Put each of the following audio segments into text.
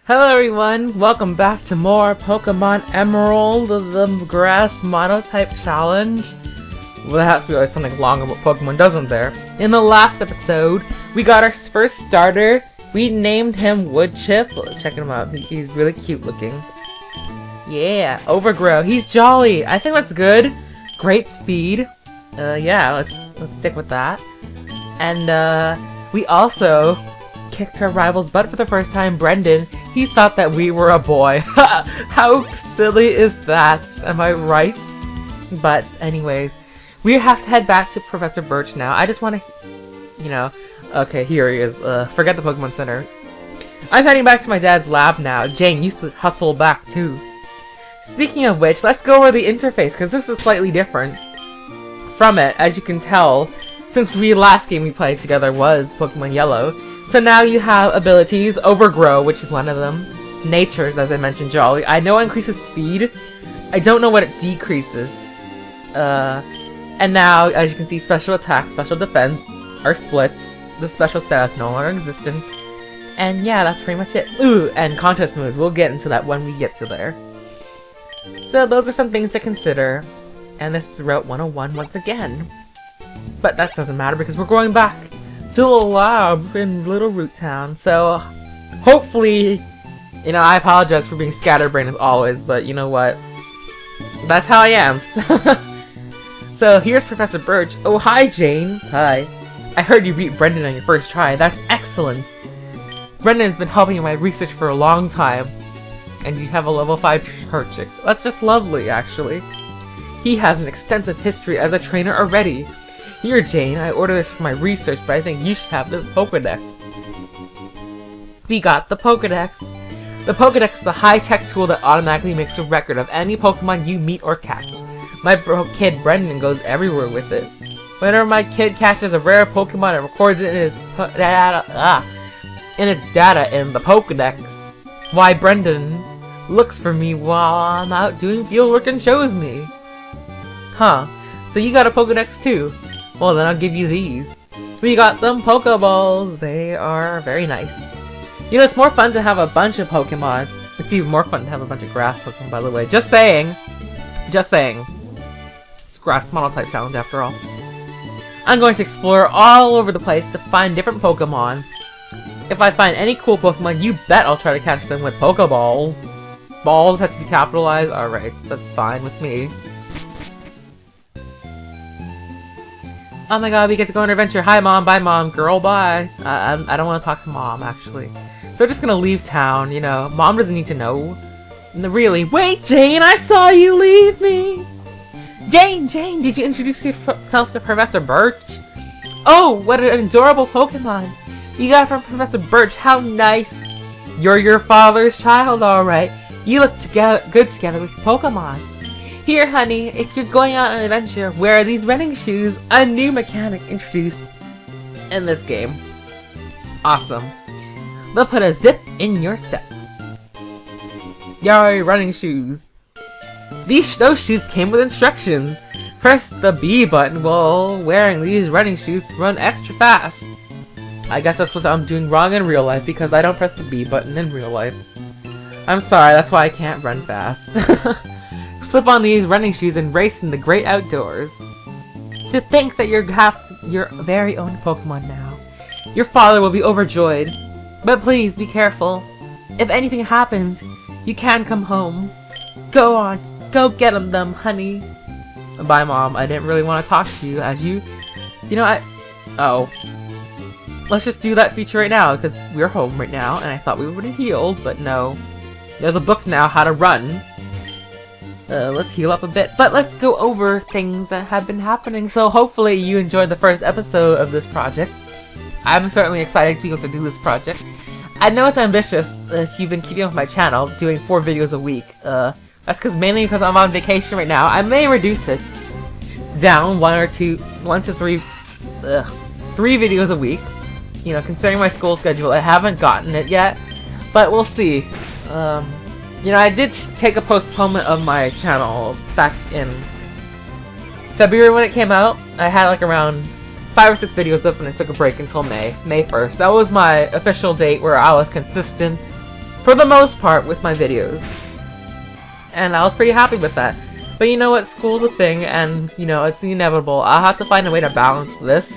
Hello everyone, welcome back to more Pokemon Emerald, the Grass Monotype Challenge. Well, there has to be always something long about Pokemon, doesn't there? In the last episode, we got our first starter. We named him Woodchip. Check him out, he's really cute looking. Yeah, Overgrow, he's jolly. I think that's good. Great speed. Yeah, let's stick with that. And we also kicked our rival's butt for the first time, Brendan. He thought that we were a boy. How silly is that? Am I right? But anyways, we have to head back to Professor Birch now. I just want to, okay, here he is. Forget the Pokemon Center. I'm heading back to my dad's lab now. Jane used to hustle back too. Speaking of which, let's go over the interface, because this is slightly different from it, as you can tell, since the last game we played together was Pokemon Yellow. So now you have abilities, Overgrow, which is one of them. Natures, as I mentioned, Jolly. I know it increases speed. I don't know what it decreases. And now, as you can see, special attack, special defense are split. The special status no longer existent. And yeah, that's pretty much it. Ooh, and contest moves. We'll get into that when we get to there. So those are some things to consider. And this is Route 101 once again. But that doesn't matter because we're going back to the lab in Little Root Town. So hopefully, I apologize for being scatterbrained as always, but you know what? That's how I am. So here's Professor Birch. Oh, hi Jane. Hi. I heard you beat Brendan on your first try. That's excellent. Brendan's been helping in my research for a long time. And you have a level 5 Turchic. That's just lovely, actually. He has an extensive history as a trainer already. Here, Jane, I ordered this for my research, but I think you should have this Pokedex. We got the Pokedex. The Pokedex is a high-tech tool that automatically makes a record of any Pokemon you meet or catch. My kid Brendan goes everywhere with it. Whenever my kid catches a rare Pokemon, it records it in its data in the Pokedex. Why, Brendan looks for me while I'm out doing fieldwork and shows me. Huh, so you got a Pokedex too? Well, then I'll give you these. We got them Pokeballs. They are very nice. It's more fun to have a bunch of Pokemon. It's even more fun to have a bunch of grass Pokemon, by the way. Just saying. Just saying. It's Grass Monotype Challenge after all. I'm going to explore all over the place to find different Pokemon. If I find any cool Pokemon, you bet I'll try to catch them with Pokeballs. Balls have to be capitalized? Alright, that's fine with me. Oh my god, we get to go on an adventure. Hi mom, bye mom, girl, bye. I don't want to talk to mom, actually. So we're just gonna leave town, Mom doesn't need to know. Really? Wait, Jane, I saw you leave me! Jane, did you introduce yourself to Professor Birch? Oh, what an adorable Pokemon! You got it from Professor Birch, how nice! You're your father's child, alright. You look good together with Pokemon. Here, honey, if you're going on an adventure, wear these running shoes, a new mechanic introduced in this game. Awesome. They'll put a zip in your step. Yay, running shoes. Those shoes came with instructions. Press the B button while wearing these running shoes to run extra fast. I guess that's what I'm doing wrong in real life because I don't press the B button in real life. I'm sorry, that's why I can't run fast. Slip on these running shoes and race in the great outdoors. To think that you have your very own Pokemon now. Your father will be overjoyed. But please be careful. If anything happens, you can come home. Go on, go get them, honey. Bye, Mom. I didn't really want to talk to you as Oh. Let's just do that feature right now because we're home right now and I thought we would have healed, but no. There's a book now, How to Run. Let's heal up a bit, but let's go over things that have been happening. So hopefully you enjoyed the first episode of this project. I'm certainly excited to be able to do this project. I know it's ambitious if you've been keeping up with my channel, doing 4 videos a week. That's mainly because I'm on vacation right now. I may reduce it down 1 to 3 videos a week. Considering my school schedule, I haven't gotten it yet, but we'll see. I did take a postponement of my channel back in February when it came out. I had like around 5 or 6 videos up and I took a break until May 1st. That was my official date where I was consistent for the most part, with my videos. And I was pretty happy with that. But you know what, school's a thing, and you know, it's inevitable. I'll have to find a way to balance this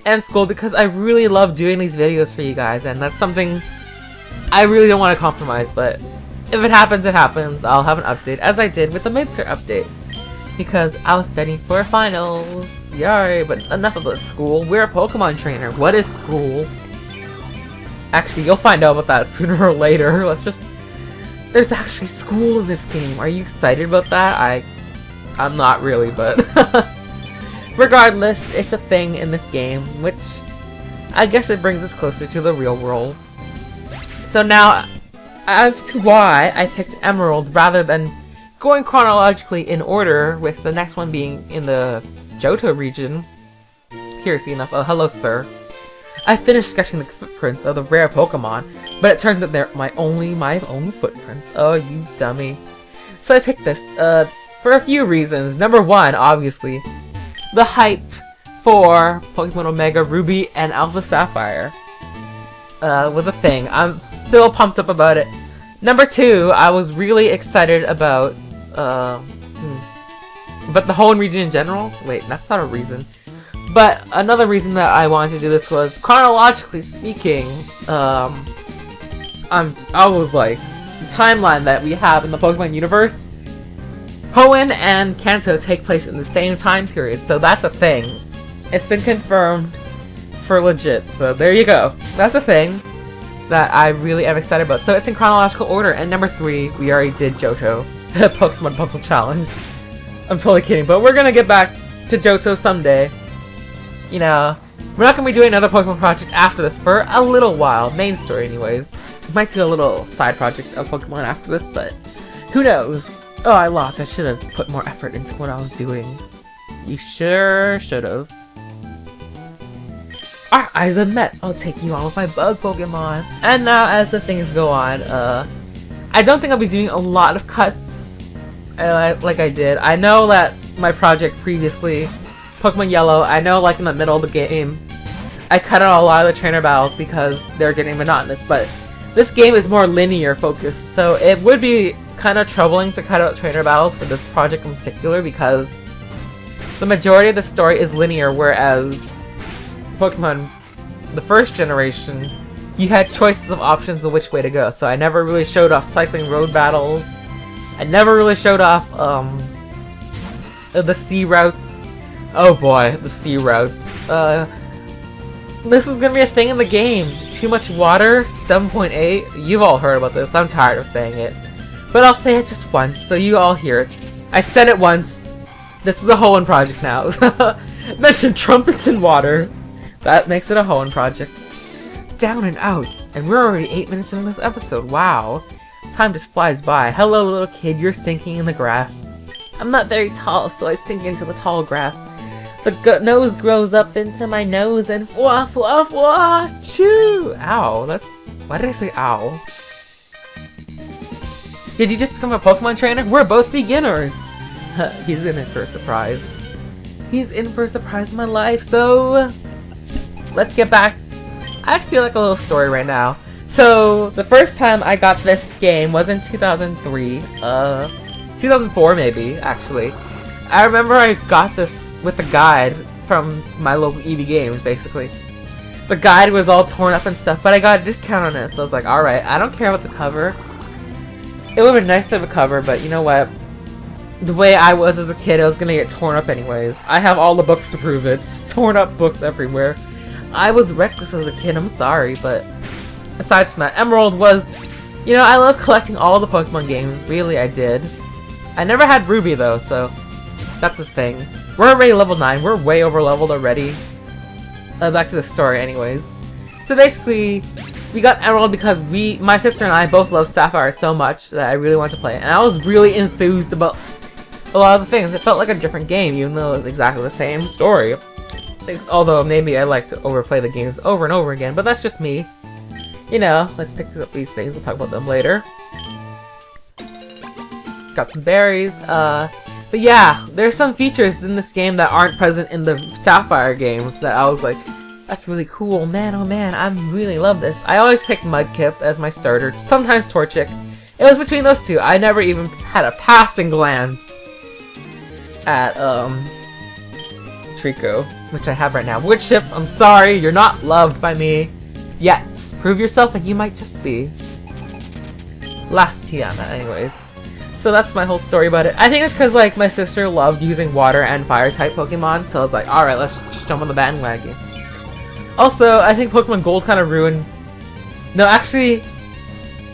and school, because I really love doing these videos for you guys, and that's something I really don't want to compromise. But if it happens, it happens. I'll have an update, as I did with the midterm update, because I was studying for finals. Yay! But enough about school. We're a Pokemon trainer. What is school? Actually, you'll find out about that sooner or later. There's actually school in this game. Are you excited about that? I'm not really, but regardless, it's a thing in this game, which I guess it brings us closer to the real world. So now, as to why I picked Emerald rather than going chronologically in order, with the next one being in the Johto region. Here's enough. Oh, hello, sir. I finished sketching the footprints of the rare Pokemon, but it turns out they're my own footprints. Oh, you dummy. So I picked this, for a few reasons. Number one, obviously, the hype for Pokemon Omega Ruby and Alpha Sapphire was a thing. I'm still pumped up about it. Number two, I was really excited about, but the whole region in general? Wait, that's not a reason. But another reason that I wanted to do this was, chronologically speaking, I was like, the timeline that we have in the Pokemon universe, Hoenn and Kanto take place in the same time period, so that's a thing. It's been confirmed for legit, so there you go. That's a thing that I really am excited about. So it's in chronological order, and number three, we already did Johto, Pokemon Puzzle Challenge. I'm totally kidding, but we're gonna get back to Johto someday. You know, we're not going to be doing another Pokemon project after this for a little while. Main story anyways. We might do a little side project of Pokemon after this, but who knows? Oh, I lost. I should have put more effort into what I was doing. You sure should have. Our eyes have met. I'll take you on with my bug Pokemon. And now, as the things go on, I don't think I'll be doing a lot of cuts like I did. I know that my project previously, Pokemon Yellow, I know like in the middle of the game, I cut out a lot of the trainer battles because they're getting monotonous, but this game is more linear focused, so it would be kind of troubling to cut out trainer battles for this project in particular, because the majority of the story is linear, whereas Pokemon, the first generation, you had choices of options of which way to go, so I never really showed off cycling road battles, I never really showed off the sea routes. Oh boy, the sea routes. This is gonna be a thing in the game. Too much water, 7.8. You've all heard about this. I'm tired of saying it. But I'll say it just once, so you all hear it. I said it once. This is a Hoenn project now. Mention trumpets and water. That makes it a Hoenn project. Down and out. And we're already 8 minutes into this episode. Wow. Time just flies by. Hello, little kid. You're sinking in the grass. I'm not very tall, so I sink into the tall grass. The nose grows up into my nose and wah wah wah choo! Ow, that's... Why did I say ow? Did you just become a Pokemon trainer? We're both beginners! He's in it for a surprise. He's in for a surprise in my life, so... Let's get back. I feel like a little story right now. So, the first time I got this game was in 2003. 2004 maybe, actually. I remember I got this with the guide from my local EV Games, basically. The guide was all torn up and stuff, but I got a discount on it, so I was like, alright, I don't care about the cover. It would have been nice to have a cover, but you know what? The way I was as a kid, I was gonna get torn up anyways. I have all the books to prove it. It's torn up books everywhere. I was reckless as a kid, I'm sorry, but aside from that, Emerald was... You know, I love collecting all the Pokemon games, really I did. I never had Ruby though, so that's the thing. We're already level 9, we're way over leveled already. Back to the story anyways. So basically, we got Emerald because my sister and I both love Sapphire so much that I really wanted to play it. And I was really enthused about a lot of the things. It felt like a different game, even though it was exactly the same story. Although maybe I like to overplay the games over and over again, but that's just me. You know, let's pick up these things, we'll talk about them later. Got some berries, but yeah, there's some features in this game that aren't present in the Sapphire games that I was like, That's really cool. Man, oh man, I really love this. I always pick Mudkip as my starter, sometimes Torchic. It was between those two. I never even had a passing glance at, Trico, which I have right now. Woodchip, I'm sorry, you're not loved by me yet. Prove yourself and you might just be. Last Tiana, anyways. So that's my whole story about it. I think it's because, like, my sister loved using water and fire type Pokemon, so I was like, alright, let's just jump on the bandwagon. Also, I think Pokemon Gold kind of ruined... No, actually,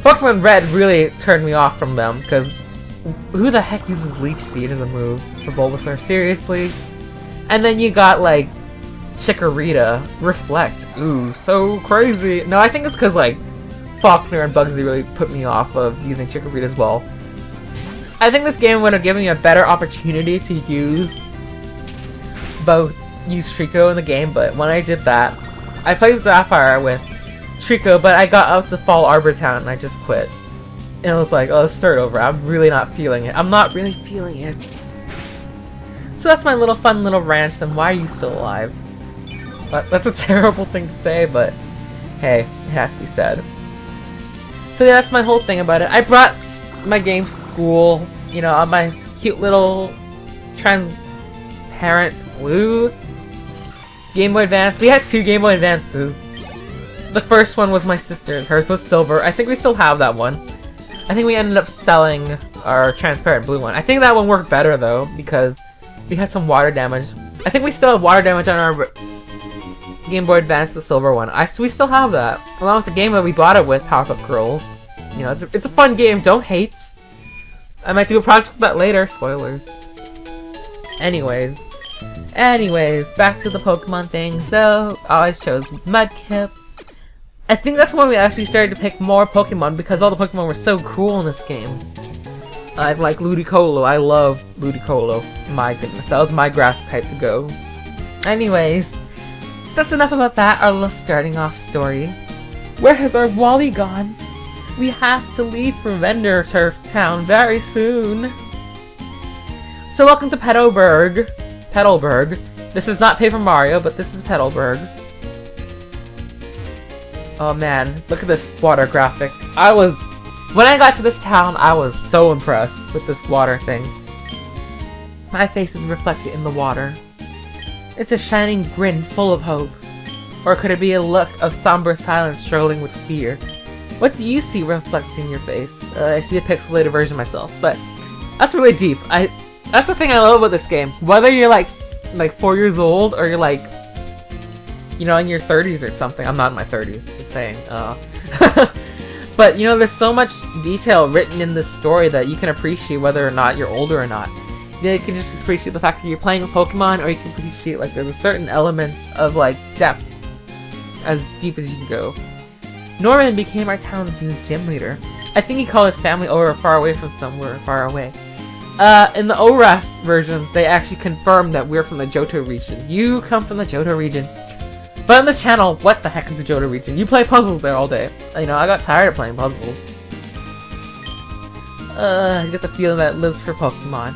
Pokemon Red really turned me off from them, because who the heck uses Leech Seed as a move for Bulbasaur? Seriously? And then you got, like, Chikorita, Reflect. Ooh, so crazy. No, I think it's because, like, Faulkner and Bugsy really put me off of using Chikorita as well. I think this game would have given me a better opportunity to use Trico in the game, but when I did that, I played Sapphire with Trico, but I got out to Fall Arbor Town and I just quit. And I was like, oh, let's start over. I'm really not feeling it. I'm not really feeling it. So that's my little fun little rant, and why are you still alive? But that's a terrible thing to say, but hey, it has to be said. So yeah, that's my whole thing about it. I brought my game to school, you know, on my cute little transparent blue Game Boy Advance. We had 2 Game Boy Advances. The first one was my sister's. Hers was silver. I think we still have that one. I think we ended up selling our transparent blue one. I think that one worked better though, because we had some water damage. I think we still have water damage on our Game Boy Advance, the silver one. We still have that, along with the game that we bought it with, Powerpuff Girls. You know, it's a fun game. Don't hate. I might do a project with that later. Spoilers. Anyways, back to the Pokemon thing. So I always chose Mudkip. I think that's when we actually started to pick more Pokemon, because all the Pokemon were so cool in this game. I like Ludicolo. I love Ludicolo. My goodness, that was my grass type to go. Anyways, that's enough about that, our little starting off story. Where has our Wally gone? We have to leave for Vendor Turf Town very soon. So welcome to Petalburg. This is not Paper Mario, but this is Petalburg. Oh man, look at this water graphic. When I got to this town, I was so impressed with this water thing. My face is reflected in the water. It's a shining grin full of hope. Or could it be a look of somber silence struggling with fear? What do you see reflecting in your face? I see a pixelated version of myself, but that's really deep. That's the thing I love about this game. Whether you're like 4 years old or you're like, you know, in your 30s or something. I'm not in my 30s, just saying. But, you know, there's so much detail written in this story that you can appreciate whether or not you're older or not. You can just appreciate the fact that you're playing with Pokemon, or you can appreciate, like, there's a certain elements of, like, depth as deep as you can go. Norman became our town's new gym leader. I think he called his family over far away from somewhere far away. In the ORAS versions, they actually confirmed that we're from the Johto region. You come from the Johto region. But on this channel, what the heck is the Johto region? You play puzzles there all day. You know, I got tired of playing puzzles. I get the feeling that it lives for Pokemon.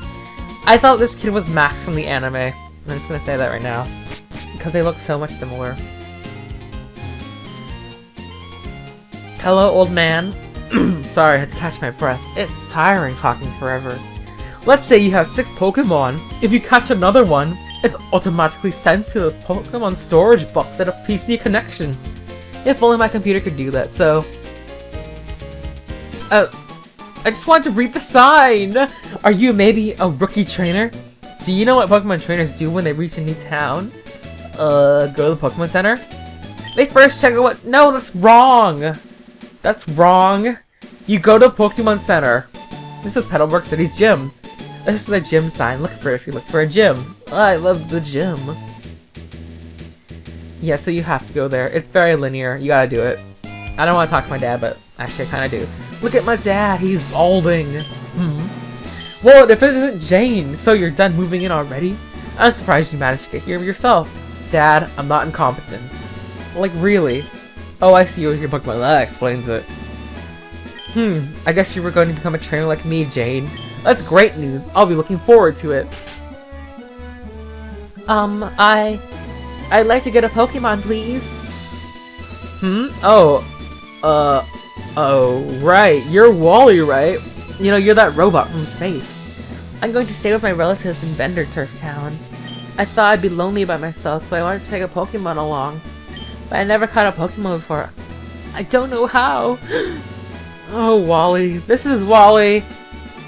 I thought this kid was Max from the anime. I'm just gonna say that right now. Because they look so much similar. Hello, old man. Sorry, I had to catch my breath. It's tiring talking forever. Let's say you have 6 Pokemon. If you catch another one, it's automatically sent to the Pokemon storage box at a PC connection. If only my computer could do that, so... I just wanted to read the sign! Are you maybe a rookie trainer? Do you know what Pokemon trainers do when they reach a new town? Go to the Pokemon Center? They first check out what- No, that's wrong! That's wrong! You go to the Pokemon Center. This is Petalburg City's gym. This is a gym sign. Look for it if you look for a gym. I love the gym. Yeah, so you have to go there. It's very linear. You gotta do it. I don't want to talk to my dad, but actually I kind of do. Look at my dad. He's balding. Well, if it isn't Jane, so you're done moving in already? I'm surprised you managed to get here yourself. Dad, I'm not incompetent. Like, really? Oh, I see you with your Pokemon. That explains it. I guess you were going to become a trainer like me, Jane. That's great news. I'll be looking forward to it. I'd like to get a Pokemon, please. Oh, right. You're Wally, right? You know, you're that robot from space. I'm going to stay with my relatives in Bender Turf Town. I thought I'd be lonely by myself, so I wanted to take a Pokemon along. But I never caught a Pokemon before. I don't know how. Oh, Wally. This is Wally.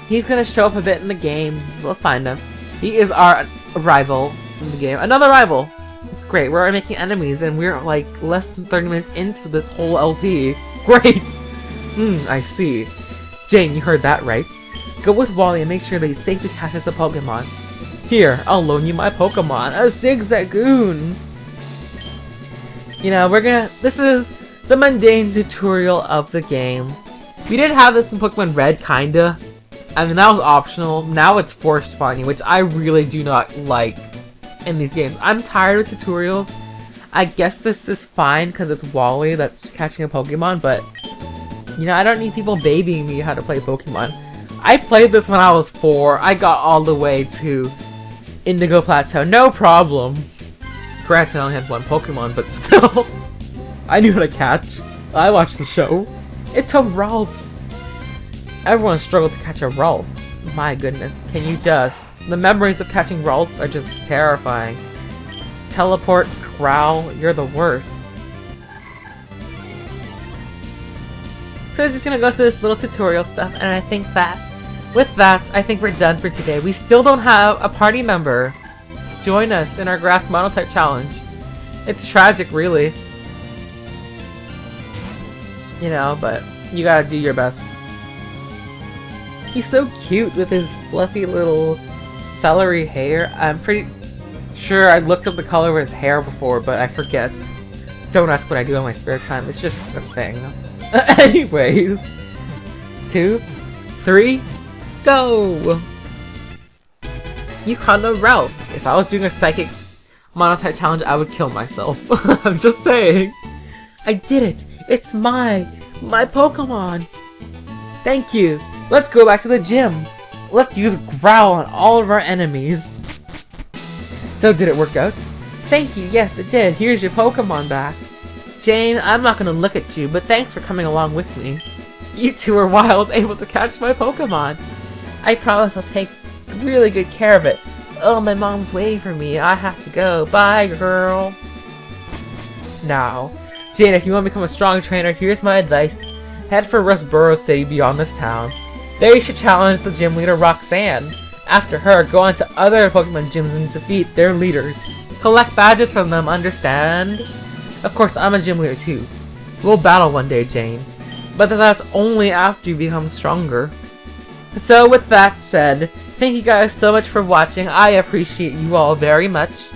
He's gonna show up a bit in the game. We'll find him. He is our rival in the game. Another rival! It's great. We're making enemies and we're like less than 30 minutes into this whole LP. Great! I see. Jane, you heard that right. Go with Wally and make sure that he safely catches a Pokemon. Here, I'll loan you my Pokemon, a Zigzagoon! You know, this is the mundane tutorial of the game. We did have this in Pokemon Red, kinda. I mean, that was optional. Now it's forced finding, which I really do not like in these games. I'm tired of tutorials. I guess this is fine because it's Wally that's catching a Pokemon, but you know, I don't need people babying me how to play Pokemon. I played this when I was 4. I got all the way to Indigo Plateau, no problem. Granted, I only had one Pokemon, but still. I knew how to catch. I watched the show. It's a Ralts. Everyone struggled to catch a Ralts. My goodness, can you just... The memories of catching Ralts are just terrifying. Teleport, Growl, you're the worst. So I was just gonna go through this little tutorial stuff, and I think that with that, I think we're done for today. We still don't have a party member join us in our Grass Monotype challenge. It's tragic, really. You know, but you gotta do your best. He's so cute with his fluffy little celery hair. I'm pretty sure I looked up the color of his hair before, but I forget. Don't ask what I do in my spare time. It's just a thing. Anyways. 2, 3, go! You caught no routes. If I was doing a psychic Monotype challenge, I would kill myself. I'm just saying. I did it! It's my Pokemon! Thank you! Let's go back to the gym! Let's use Growl on all of our enemies. So did it work out? Thank you, yes it did. Here's your Pokemon back. Jane, I'm not gonna look at you, but thanks for coming along with me. You two are wild, able to catch my Pokemon. I promise I'll take really good care of it. Oh, my mom's waiting for me. I have to go. Bye, girl. Now, Jane, if you want to become a strong trainer, here's my advice. Head for Rustboro City beyond this town. There you should challenge the gym leader Roxanne. After her, go on to other Pokemon gyms and defeat their leaders. Collect badges from them, understand? Of course, I'm a gym leader too. We'll battle one day, Jane. But that's only after you become stronger. So with that said, thank you guys so much for watching. I appreciate you all very much.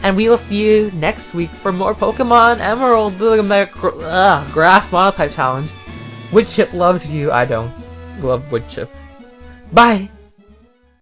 And we will see you next week for more Pokemon Emerald Grass Monotype Challenge. Woodchip loves you, I don't. Love Woodchip. Bye!